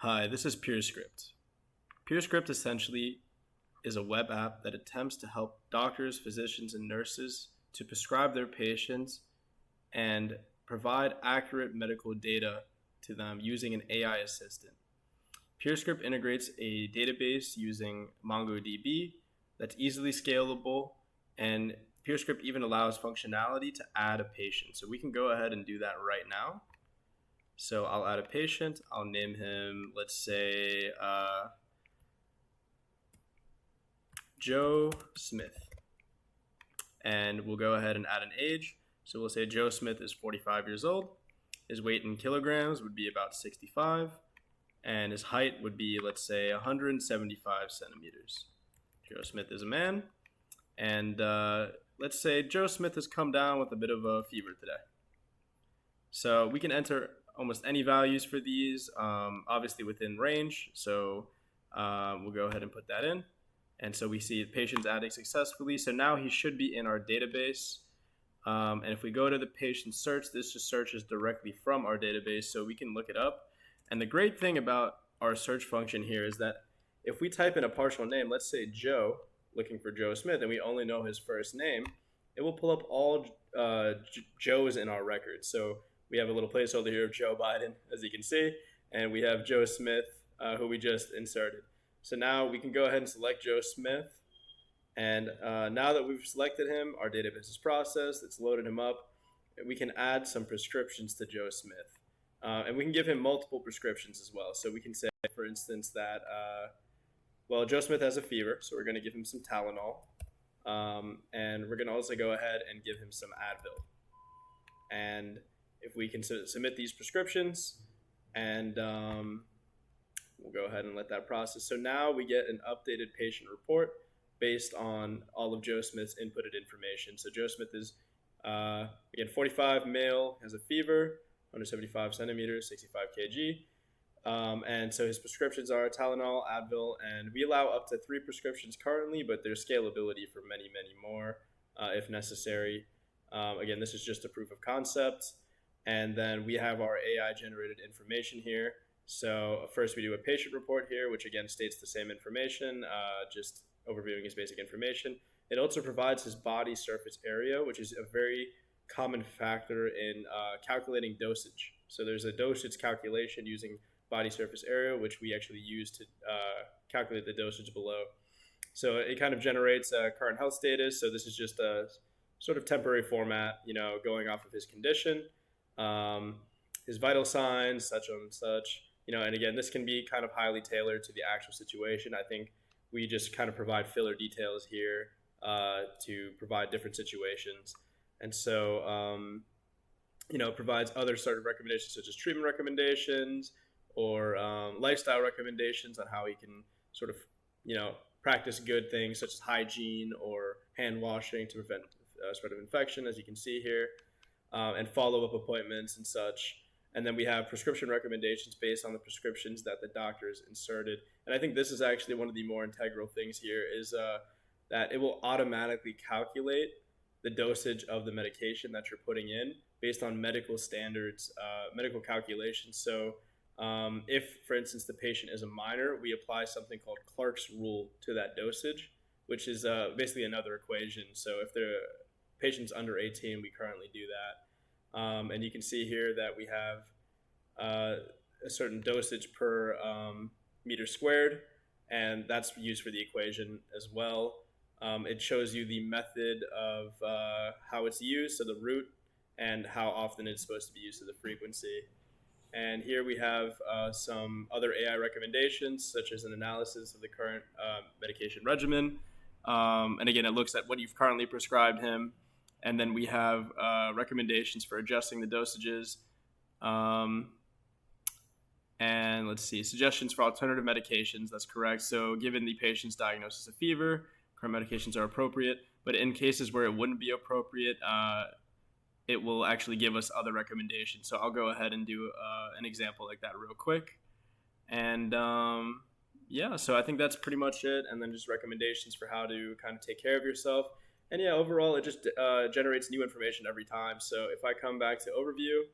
Hi, this is PeerScript. PeerScript essentially is a web app that attempts to help doctors, physicians, and nurses to prescribe their patients and provide accurate medical data to them using an AI assistant. PeerScript integrates a database using MongoDB that's easily scalable, and PeerScript even allows functionality to add a patient. So we can go ahead and do that right now. So I'll add a patient. I'll name him, let's say, Joe Smith. And we'll go ahead and add an age. So we'll say Joe Smith is 45 years old. His weight in kilograms would be about 65. And his height would be, let's say, 175 centimeters. Joe Smith is a man. And let's say Joe Smith has come down with a bit of a fever today. So we can enter almost any values for these, obviously within range. So we'll go ahead and put that in. And so we see the patient's adding successfully. So now he should be in our database. And if we go to the patient search, this just searches directly from our database, so we can look it up. And the great thing about our search function here is that if we type in a partial name, let's say Joe, looking for Joe Smith, and we only know his first name, it will pull up all Joes in our record. So we have a little placeholder here of Joe Biden, as you can see, and we have Joe Smith, who we just inserted. So now we can go ahead and select Joe Smith. And now that we've selected him, our database is processed, it's loaded him up. We can add some prescriptions to Joe Smith. And we can give him multiple prescriptions as well. So we can say, for instance, that, Joe Smith has a fever, so we're going to give him some Tylenol. And we're going to also go ahead and give him some Advil. And if we can submit these prescriptions, and we'll go ahead and let that process. So now we get an updated patient report based on all of Joe Smith's inputted information. So Joe Smith is, again, 45, male, has a fever, 175 centimeters, 65 kg. And so his prescriptions are Tylenol, Advil, and we allow up to 3 prescriptions currently, but there's scalability for many, many more if necessary. Again, this is just a proof of concept. And then we have our AI generated information here. So first we do a patient report here, which again states the same information, just overviewing his basic information. It also provides his body surface area, which is a very common factor in calculating dosage. So there's a dosage calculation using body surface area, which we actually use to calculate the dosage below. So it kind of generates a current health status. So this is just a sort of temporary format, going off of his condition, his vital signs, such and such. And again, this can be kind of highly tailored to the actual situation. I think we just kind of provide filler details here to provide different situations. And so, it provides other sort of recommendations, such as treatment recommendations or lifestyle recommendations on how he can sort of, practice good things such as hygiene or hand washing to prevent spread of infection, as you can see here, and follow-up appointments and such. And then we have prescription recommendations based on the prescriptions that the doctors inserted. And I think this is actually one of the more integral things here is that it will automatically calculate the dosage of the medication that you're putting in based on medical standards, medical calculations. So if, for instance, the patient is a minor, we apply something called Clark's rule to that dosage, which is basically another equation. So if the patient's under 18, we currently do that. And you can see here that we have a certain dosage per meter squared, and that's used for the equation as well. It shows you the method of how it's used, so the route, and how often it's supposed to be used, so the frequency. And here we have some other AI recommendations, such as an analysis of the current medication regimen. And again, it looks at what you've currently prescribed him. And then we have recommendations for adjusting the dosages. And let's see, suggestions for alternative medications. That's correct. So given the patient's diagnosis of fever, current medications are appropriate. But in cases where it wouldn't be appropriate, it will actually give us other recommendations. So I'll go ahead and do an example like that real quick. And so I think that's pretty much it. And then just recommendations for how to kind of take care of yourself. And yeah, overall, it just generates new information every time. So if I come back to overview,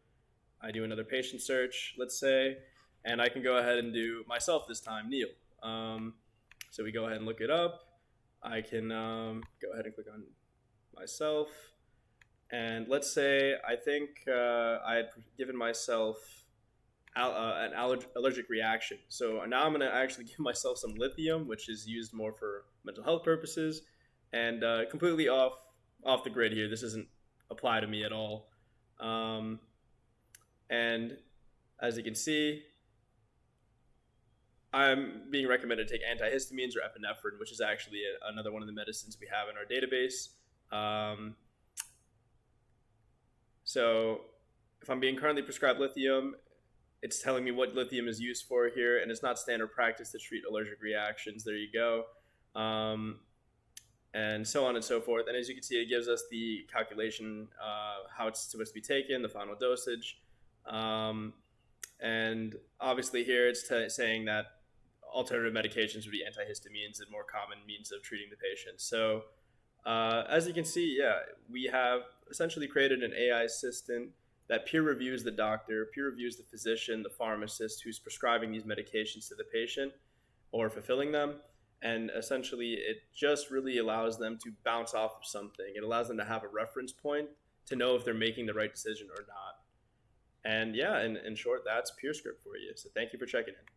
I do another patient search, let's say, And I can go ahead and do myself this time, Neil. So we go ahead and look it up. I can go ahead and click on myself. And let's say I think I had given myself an allergic reaction. So now I'm going to actually give myself some lithium, which is used more for mental health purposes, and completely off the grid here. This doesn't apply to me at all. And as you can see, I'm being recommended to take antihistamines or epinephrine, which is actually another one of the medicines we have in our database. So if I'm being currently prescribed lithium, it's telling me what lithium is used for here, and it's not standard practice to treat allergic reactions. There you go. And so on and so forth. And as you can see, it gives us the calculation, how it's supposed to be taken, the final dosage. And obviously here it's saying that alternative medications would be antihistamines and more common means of treating the patient. So as you can see, yeah, we have essentially created an AI assistant that peer reviews the doctor, peer reviews the physician, the pharmacist who's prescribing these medications to the patient or fulfilling them. And essentially, it just really allows them to bounce off of something. It allows them to have a reference point to know if they're making the right decision or not. And yeah, in short, that's PeerScript for you. So thank you for checking in.